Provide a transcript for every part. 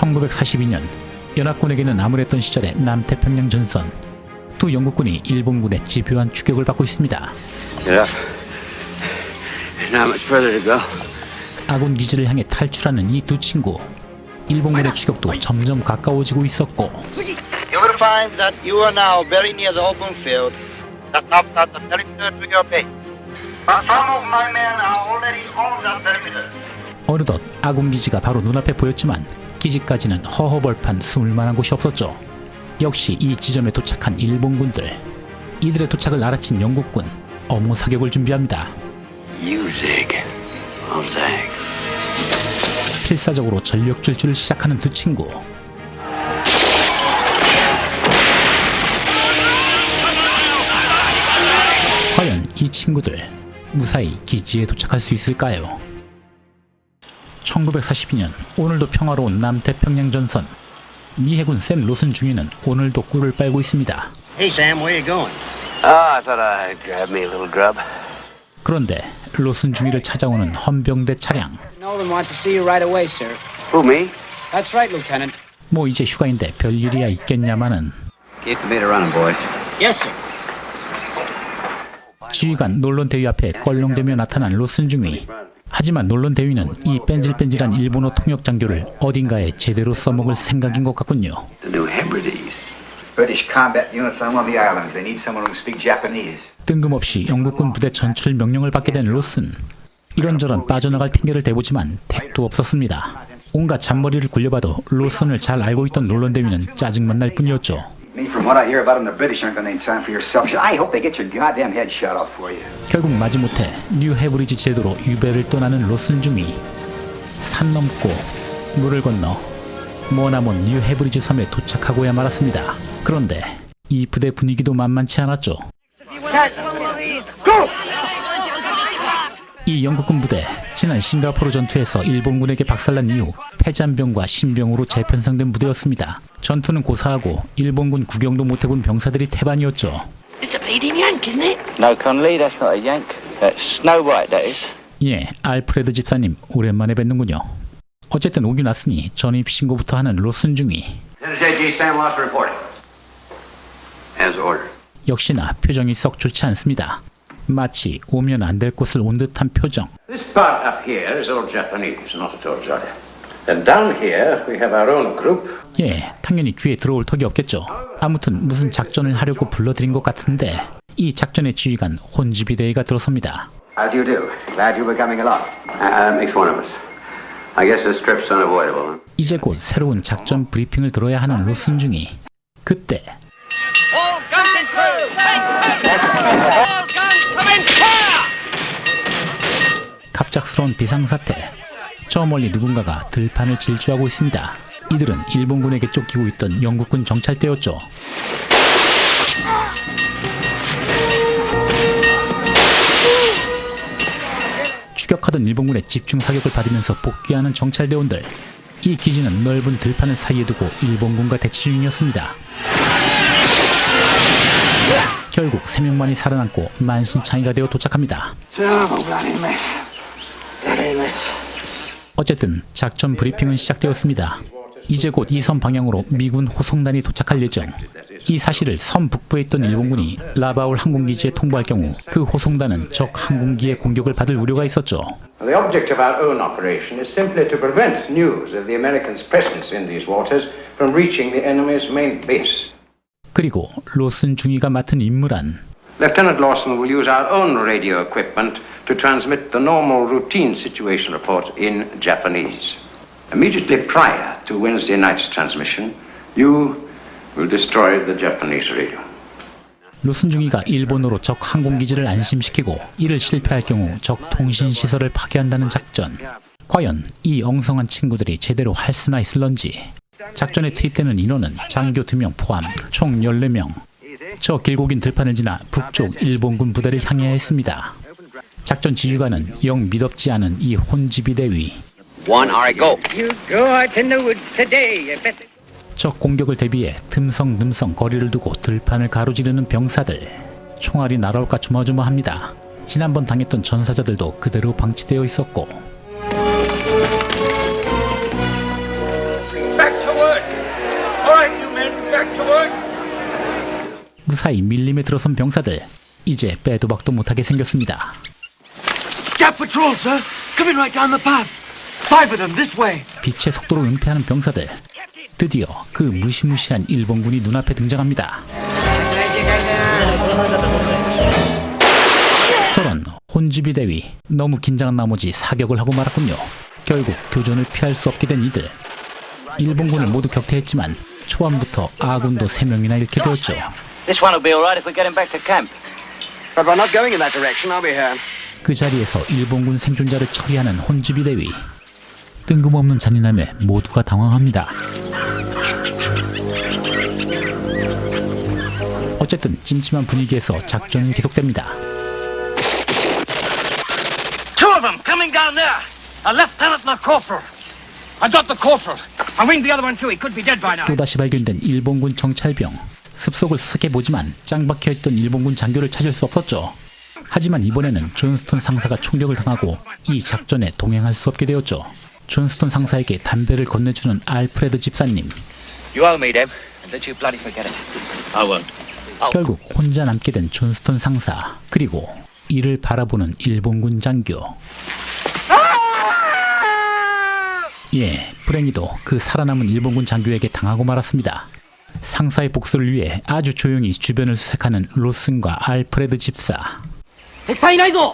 1942년 연합군에게는 암울했던 시절의 남태평양 전선. 두 영국군이 일본군의 집요한 추격을 받고 있습니다. 아군 기지를 향해 탈출하는 이 두 친구. 일본군의 추격도 점점 가까워지고 있었고 You will find that you are now very near the open field. Just outside the perimeter to your base. But some of my men are already on the perimeter. 어느덧 아군 기지가 바로 눈앞에 보였지만 기지까지는 허허벌판 숨을 만한 곳이 없었죠. 역시 이 지점에 도착한 일본군들. 이들의 도착을 알아챈 영국군. 어무 사격을 준비합니다. 필사적으로 전력 질주를 시작하는 두 친구. 과연 이 친구들 무사히 기지에 도착할 수 있을까요? 1942년 오늘도 평화로운 남태평양 전선. 미 해군 샘 로슨 중위는 오늘도 꿀을 빨고 있습니다. Hey Sam, where you going? I thought I'd grab me a little grub. 그런데 로슨 중위를 찾아오는 헌병대 차량. Nolan wants to see you right away, sir. Who, me? That's right, Lieutenant. 뭐 이제 휴가인데 별일이야 있겠냐마는. Keep the meter running, boys. Yes, sir. 지휘관 놀론 대위 앞에 껄렁대며 나타난 로슨 중위. 하지만 놀론 대위는 이 뺀질뺀질한 일본어 통역 장교를 어딘가에 제대로 써먹을 생각인 것 같군요. The New Hebrides. British combat units on one of the islands. They need someone who can speak Japanese. 뜬금없이 영국군 부대 전출 명령을 받게 된 로슨. 이런저런 빠져나갈 핑계를 대보지만 택도 없었습니다. 온갖 잔머리를 굴려봐도 로슨을 잘 알고 있던 놀론 대위는 짜증만 날 뿐이었죠. From what I hear about them, the British aren't going to need time for your self-shot. I hope they get your goddamn head shot off for you. 결국 마지못해 뉴 헤브리지 제도로 유배를 떠나는 로슨 중위. 산 넘고 물을 건너 머나먼 뉴 헤브리지 섬에 도착하고야 말았습니다. 그런데 이 부대 분위기도 만만치 않았죠. 이 영국군 부대, 지난 싱가포르 전투에서 일본군에게 박살난 이후 패잔병과 신병으로 재편성된 부대였습니다. 전투는 고사하고 일본군 구경도 못해본 병사들이 태반이었죠. It's a bleeding yank, isn't it? No, Conley, that's not a yank. That's Snow White, that is. 예, 알프레드 집사님 오랜만에 뵙는군요. 어쨌든 오긴 왔으니 전입 신고부터 하는 로슨 중위. J.G. Sam Loss reporting. As ordered. 역시나 표정이 썩 좋지 않습니다. 마치 오면 안 될 곳을 온 듯한 표정. This part up here is all Japanese, not at all Jolly. Then down here we have our own group. 예, 당연히 귀에 들어올 턱이 없겠죠. 아무튼 무슨 작전을 하려고 불러들인 것 같은데 이 작전의 지휘관 혼지비대위가 들어섭니다. How do you do? Glad you were coming along. Makes one of us. I guess this trip's unavoidable. 이제 곧 새로운 작전 브리핑을 들어야 하는 로슨 중위. 그때 All guns in crew! All guns commence fire! 갑작스러운 비상사태. 저 멀리 누군가가 들판을 질주하고 있습니다. 이들은 일본군에게 쫓기고 있던 영국군 정찰대였죠. 추격하던 일본군의 집중 사격을 받으면서 복귀하는 정찰대원들. 이 기지는 넓은 들판을 사이에 두고 일본군과 대치 중이었습니다. 결국 3명만이 살아남고 만신창이가 되어 도착합니다. 어쨌든 작전 브리핑은 시작되었습니다. 이제 곧 이 섬 방향으로 미군 호송단이 도착할 예정. 이 사실을 섬 북부에 있던 일본군이 라바울 항공기지에 통보할 경우 그 호송단은 적 항공기의 공격을 받을 우려가 있었죠. The object of our own operation is simply to prevent news of the Americans' presence in these waters from reaching the enemy's main base. 그리고 로슨 중위가 맡은 임무란 Lieutenant Lawson will use our own radio equipment to transmit the normal routine situation report in Japanese. Immediately prior to Wednesday night's transmission, you will destroy the Japanese radio. 로슨 중위가 일본어로 적 항공기지를 안심시키고 이를 실패할 경우 적 통신시설을 파괴한다는 작전. 과연 이 엉성한 친구들이 제대로 할 수나 있을런지. 작전에 투입되는 인원은 장교 2명 포함 총 14명. 저 길고 긴 들판을 지나 북쪽 일본군 부대를 향해야 했습니다. 작전 지휘관은 영 미덥지 않은 이 혼지비대위. One, all right, go. You go out in the woods today. 적 공격을 대비해 듬성듬성 거리를 두고 들판을 가로지르는 병사들. 총알이 날아올까 조마조마합니다. 지난번 당했던 전사자들도 그대로 방치되어 있었고. Back work. All right, you men, back to work. 무사히 밀림에 들어선 병사들, 이제 빼도 박도 못하게 생겼습니다. Jap patrol, sir. Coming right down the path. 5 of them this way. 빛의 속도로 은폐하는 병사들, 드디어 그 무시무시한 일본군이 눈앞에 등장합니다. 저런 혼지비 대위, 너무 긴장한 나머지 사격을 하고 말았군요. 결국 교전을 피할 수 없게 된 이들. 일본군을 모두 격퇴했지만 초반부터 아군도 3명이나 잃게 되었죠. This one will be all right if we get him back to camp. But we're not going in that direction, are we, here? 그 자리에서 일본군 생존자를 처리하는 혼지비 대위. 뜬금없는 잔인함에 모두가 당황합니다. 어쨌든 찜찜한 분위기에서 작전은 계속됩니다. Two of them coming down there. A lieutenant and a corporal. I got the corporal. I winged the other one too. He could be dead by now. 또다시 발견된 일본군 정찰병. 습속을 수색해보지만 짱 박혀있던 일본군 장교를 찾을 수 없었죠. 하지만 이번에는 존스톤 상사가 총격을 당하고 이 작전에 동행할 수 없게 되었죠. 존스톤 상사에게 담배를 건네주는 알프레드 집사님. You owe me them, and don't you bloody forget it. I won't. 결국 혼자 남게 된 존스톤 상사, 그리고 이를 바라보는 일본군 장교. 예, 불행히도 그 살아남은 일본군 장교에게 당하고 말았습니다. 상사의 복수를 위해 아주 조용히 주변을 수색하는 로슨과 알프레드 집사. 敵さんいないぞ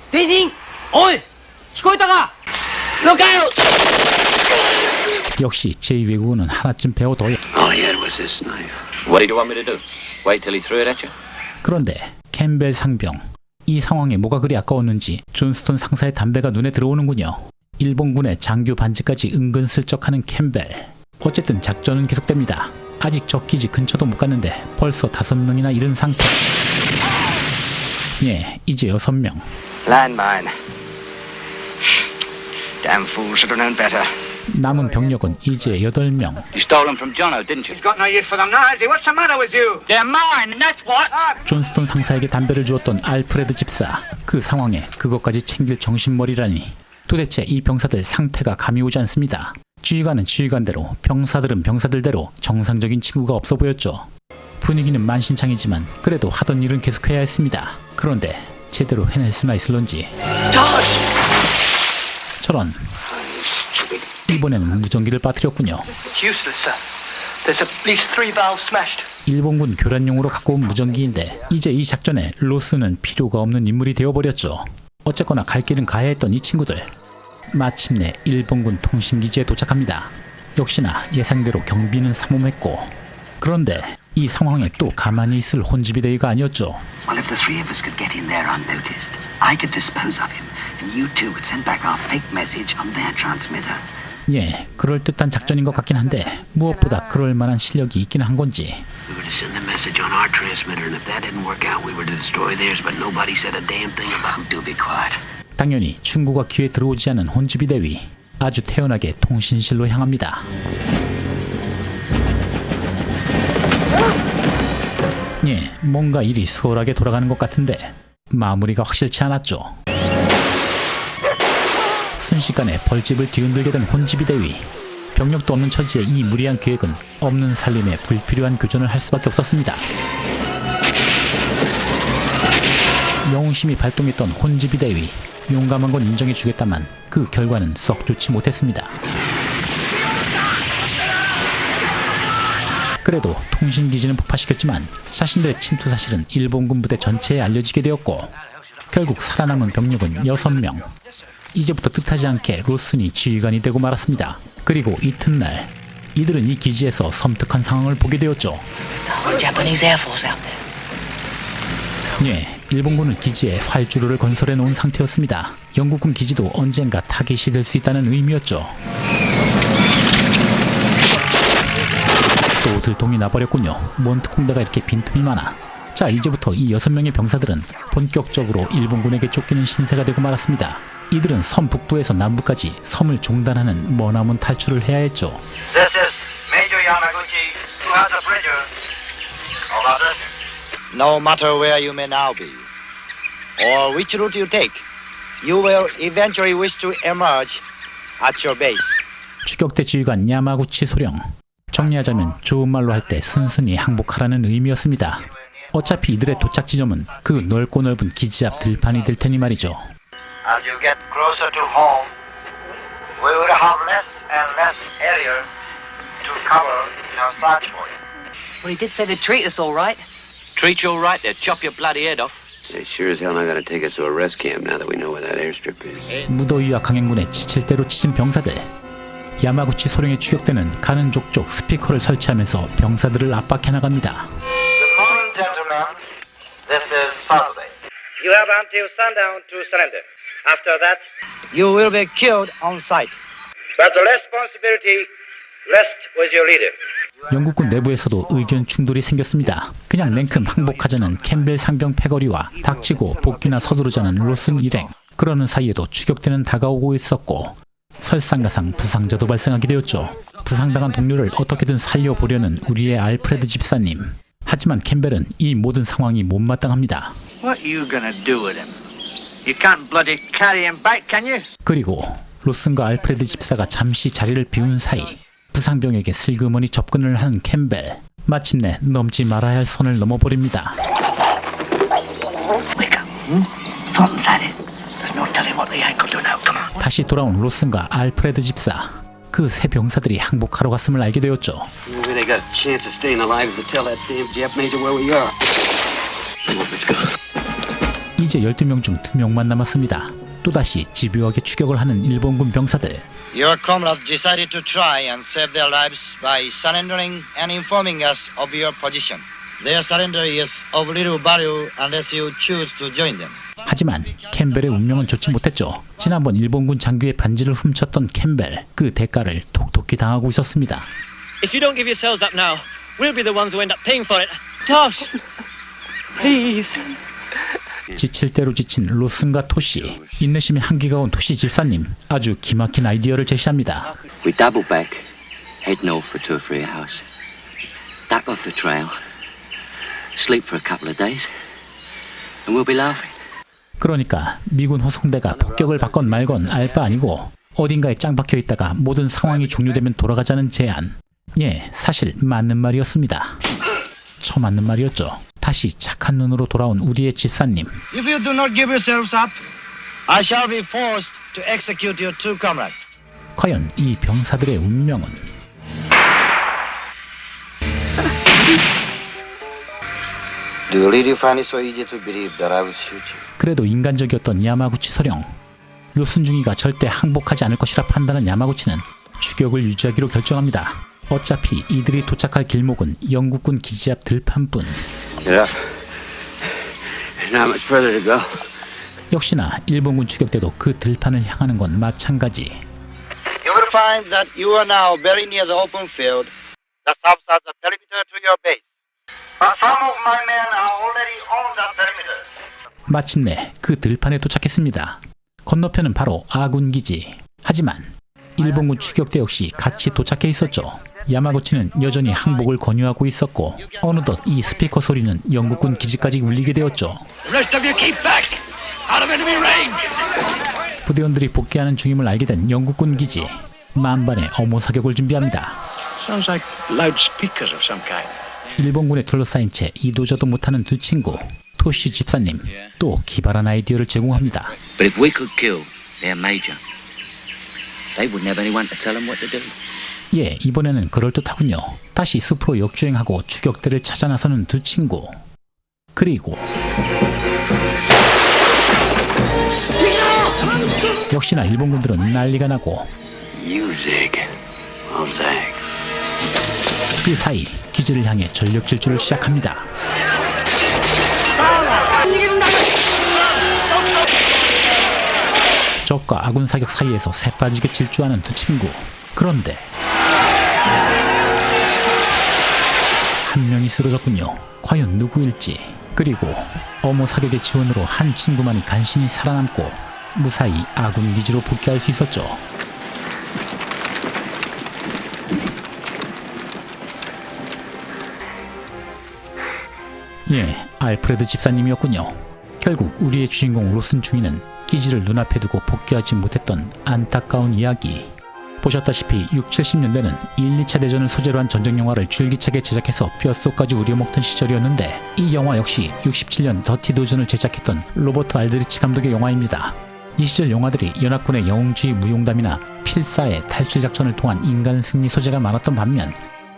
全身おい聞こえたか Look out! 역시 제2외국어는 하나쯤 배워둬야. All he had was this knife. What did you want me to do? Wait till he threw it at you? 그런데 캠벨 상병, 이 상황에 뭐가 그리 아까웠는지 존스톤 상사의 담배가 눈에 들어오는군요. 일본군의 장교 반지까지 은근슬쩍하는 캠벨. 어쨌든 작전은 계속됩니다. 아직 적 기지 근처도 못 갔는데 벌써 5명이나 잃은 상태. 예, 이제 6명. Landmine. Damn fool, should have known better. 남은 병력은 이제 8명. You stole them from Jono, didn't you? He's got no use for them now, has he? What's the matter with you? They're mine, and that's what. 존스톤 상사에게 담배를 주었던 알프레드 집사. 그 상황에 그것까지 챙길 정신머리라니. 도대체 이 병사들 상태가 감이 오지 않습니다. 지휘관은 지휘관대로, 병사들은 병사들대로 정상적인 친구가 없어 보였죠. 분위기는 만신창이지만 그래도 하던 일은 계속해야 했습니다. 그런데 제대로 해낼 수나 있을런지. 저런, 이번에는 무전기를 빠뜨렸군요. Useless, sir. There's at least 3 valves smashed. 일본군 교란용으로 갖고 온 무전기인데 이제 이 작전에 로스는 필요가 없는 인물이 되어버렸죠. 어쨌거나 갈 길은 가야 했던 이 친구들. 마침내 일본군 통신기지에 도착합니다. 역시나 예상대로 경비는 삼엄했고, 그런데 이 상황에 또 가만히 있을 혼지비 대위가 아니었죠. Well, if the 3 of us could get in there unnoticed, I could dispose of him, and you two would send back our fake message on their transmitter. 예, 그럴듯한 작전인 것 같긴 한데 무엇보다 그럴 만한 실력이 있기는 한 건지. We were to send the message on our transmitter, and if that didn't work out, we were to destroy theirs, but nobody said a damn thing about it. Do be quiet. 당연히 충고가 귀에 들어오지 않은 혼지비 대위. 아주 태연하게 통신실로 향합니다. 예, 뭔가 일이 수월하게 돌아가는 것 같은데 마무리가 확실치 않았죠. 순식간에 벌집을 뒤흔들게 된 혼지비 대위. 병력도 없는 처지에 이 무리한 계획은 없는 살림에 불필요한 교전을 할 수밖에 없었습니다. 영웅심이 발동했던 혼지비 대위. 용감한 건 인정해주겠다만 그 결과는 썩 좋지 못했습니다. 그래도 통신기지는 폭파시켰지만 자신들의 침투 사실은 일본군 부대 전체에 알려지게 되었고, 결국 살아남은 병력은 6명. 이제부터 뜻하지 않게 로슨이 지휘관이 되고 말았습니다. 그리고 이튿날 이들은 이 기지에서 섬뜩한 상황을 보게 되었죠. Japanese Air Force out there. 예, 일본군은 기지에 활주로를 건설해 놓은 상태였습니다. 영국군 기지도 언젠가 타깃이 될 수 있다는 의미였죠. 또 들통이 나버렸군요. 뭔 특공대가 이렇게 빈틈이 많아. 자, 이제부터 이 6명의 병사들은 본격적으로 일본군에게 쫓기는 신세가 되고 말았습니다. 이들은 섬 북부에서 남부까지 섬을 종단하는 머나먼 탈출을 해야 했죠. This is Major Yamaguchi to House of Bridger. Over. No matter where you may now be, or which route you take, you will eventually wish to emerge at your base. 추격대 지휘관 야마구치 소령. 정리하자면 좋은 말로 할 때 순순히 항복하라는 의미였습니다. 어차피 이들의 도착 지점은 그 넓고 넓은 기지 앞 들판이 될 테니 말이죠. As you get closer to home, we will have less and less area to cover in our search for you. Well, he did say they'd treat us all right. Treat you all right, they'd chop your bloody head off. They sure as hell not gonna take us to a rest camp now that we know where that airstrip is. 무더위와 강행군에 지칠 대로 지친 병사들. 야마구치 소령의 추격대는 가는 족족 스피커를 설치하면서 병사들을 압박해 나갑니다. Good morning, gentlemen. This is Saturday. You have until sundown to surrender. After that, you will be killed on sight. But the responsibility rests with your leader. 영국군 내부에서도 의견 충돌이 생겼습니다. 그냥 냉큼 항복하자는 캠벨 상병 패거리와 닥치고 복귀나 서두르자는 로슨 일행. 그러는 사이에도 추격대는 다가오고 있었고 설상가상 부상자도 발생하게 되었죠. 부상당한 동료를 어떻게든 살려보려는 우리의 알프레드 집사님. 하지만 캠벨은 이 모든 상황이 못마땅합니다. What are you gonna do with him? You can't bloody carry him back, can you? 그리고 로슨과 알프레드 집사가 잠시 자리를 비운 사이 부상병에게 슬그머니 접근을 하는 캠벨. 마침내 넘지 말아야 할 선을 넘어버립니다. Wake up. Front and at it. There's no telling what the Yank will do now. Come on. 다시 돌아온 로슨과 알프레드 집사. 그 세 병사들이 항복하러 갔음을 알게 되었죠. Maybe they got a chance of staying alive is to tell that damn Jap Major where we are. Let's go. 이제 12명 중 2명만 남았습니다. 또다시 집요하게 추격을 하는 일본군 병사들. Your comrades decided to try and save their lives by surrendering and informing us of your position. Their surrender is of little value unless you choose to join them. 하지만 캠벨의 운명은 좋지 못했죠. 지난번 일본군 장교의 반지를 훔쳤던 캠벨. 그 대가를 톡톡히 당하고 있었습니다. If you don't give yourselves up now, we'll be the ones who end up paying for it. Tosh, please. 지칠 대로 지친 로슨과 토시. 인내심이 한계가 온 토시 집사님. 아주 기막힌 아이디어를 제시합니다. We double back, head north for Turfree House, duck off the trail, sleep for a couple of days, and we'll be laughing. 그러니까 미군 호송대가 폭격을 받건 말건 알 바 아니고 어딘가에 짱 박혀 있다가 모든 상황이 종료되면 돌아가자는 제안. 예, 사실 맞는 말이었습니다. 처맞는 말이었죠. 다시 착한 눈으로 돌아온 우리의 집사님. If you do not give yourselves up, I shall be forced to execute your two comrades. 과연 이 병사들의 운명은? Do you really find it so easy to believe that I will shoot you? 그래도 인간적이었던 야마구치 소령. 료순중이가 절대 항복하지 않을 것이라 판단한 야마구치는 추격을 유지하기로 결정합니다. 어차피 이들이 도착할 길목은 영국군 기지 앞 들판뿐. Get up. Not much further to go. 역시나 일본군 추격대도 그 들판을 향하는 건 마찬가지. You will find that you are now very near the open field that serves as a perimeter to your base. But some of my men are already on that perimeter. 마침내 그 들판에 도착했습니다. 건너편은 바로 아군 기지. 하지만 일본군 추격대 역시 같이 도착해 있었죠. 야마구치는 여전히 항복을 권유하고 있었고 어느덧 이 스피커 소리는 영국군 기지까지 울리게 되었죠. 부대원들이 복귀하는 중임을 알게 된 영국군 기지. 만반의 어모 사격을 준비합니다. Sounds like loudspeakers of some kind. 일본군에 둘러싸인 채 이도저도 못하는 두 친구. 토시 집사님 또 기발한 아이디어를 제공합니다. But if we could kill their major, they wouldn't have anyone to tell them what to do. 예, 이번에는 그럴듯하군요. 다시 숲으로 역주행하고 추격대를 찾아 나서는 두 친구. 그리고 역시나 일본군들은 난리가 나고 그 사이 기지를 향해 전력 질주를 시작합니다. 적과 아군 사격 사이에서 새빠지게 질주하는 두 친구. 그런데 한 명이 쓰러졌군요. 과연 누구일지. 그리고 어모 사격의 지원으로 한 친구만이 간신히 살아남고 무사히 아군 기지로 복귀할 수 있었죠. 예, 알프레드 집사님이었군요. 결국 우리의 주인공 로슨 중이는 기지를 눈앞에 두고 복귀하지 못했던 안타까운 이야기. 보셨다시피 6, 70년대는 1, 2차 대전을 소재로 한 전쟁 영화를 줄기차게 제작해서 뼛속까지 우려먹던 시절이었는데 이 영화 역시 67년 더티 도전을 제작했던 로버트 알드리치 감독의 영화입니다. 이 시절 영화들이 연합군의 영웅주의 무용담이나 필사의 탈출 작전을 통한 인간 승리 소재가 많았던 반면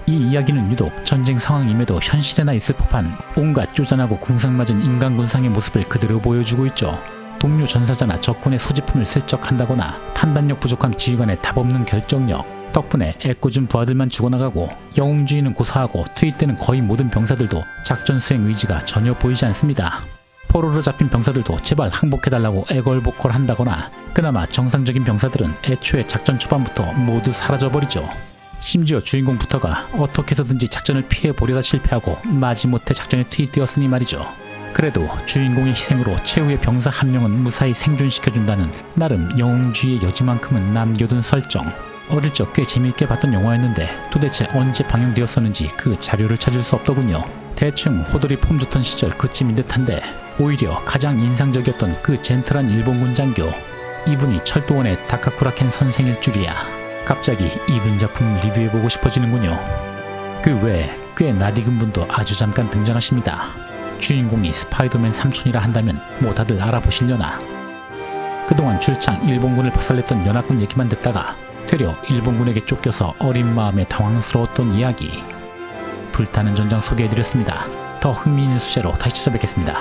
이 이야기는 유독 전쟁 상황임에도 현실에나 있을 법한 온갖 쪼잔하고 궁상맞은 인간 군상의 모습을 그대로 보여주고 있죠. 동료 전사자나 적군의 소지품을 슬쩍 한다거나 판단력 부족한 지휘관의 답없는 결정력 덕분에 애꿎은 부하들만 죽어나가고 영웅주의는 고사하고 투입되는 거의 모든 병사들도 작전 수행 의지가 전혀 보이지 않습니다. 포로로 잡힌 병사들도 제발 항복해달라고 애걸복걸 한다거나 그나마 정상적인 병사들은 애초에 작전 초반부터 모두 사라져버리죠. 심지어 주인공부터가 어떻게 해서든지 작전을 피해보려다 실패하고 마지못해 작전에 투입되었으니 말이죠. 그래도 주인공의 희생으로 최후의 병사 한 명은 무사히 생존시켜준다는 나름 영웅주의의 여지만큼은 남겨둔 설정. 어릴 적 꽤 재미있게 봤던 영화였는데 도대체 언제 방영되었었는지 그 자료를 찾을 수 없더군요. 대충 호돌이 폼 좋던 시절 그쯤인 듯한데 오히려 가장 인상적이었던 그 젠틀한 일본군 장교, 이분이 철도원의 다카쿠라켄 선생일 줄이야. 갑자기 이분 작품 리뷰해보고 싶어지는군요. 그 외에 꽤 낯익은 분도 아주 잠깐 등장하십니다. 주인공이 스파이더맨 삼촌이라 한다면 뭐 다들 알아보시려나. 그동안 줄창 일본군을 박살냈던 연합군 얘기만 듣다가 되려 일본군에게 쫓겨서 어린 마음에 당황스러웠던 이야기, 불타는 전장 소개해드렸습니다. 더 흥미있는 수제로 다시 찾아뵙겠습니다.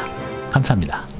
감사합니다.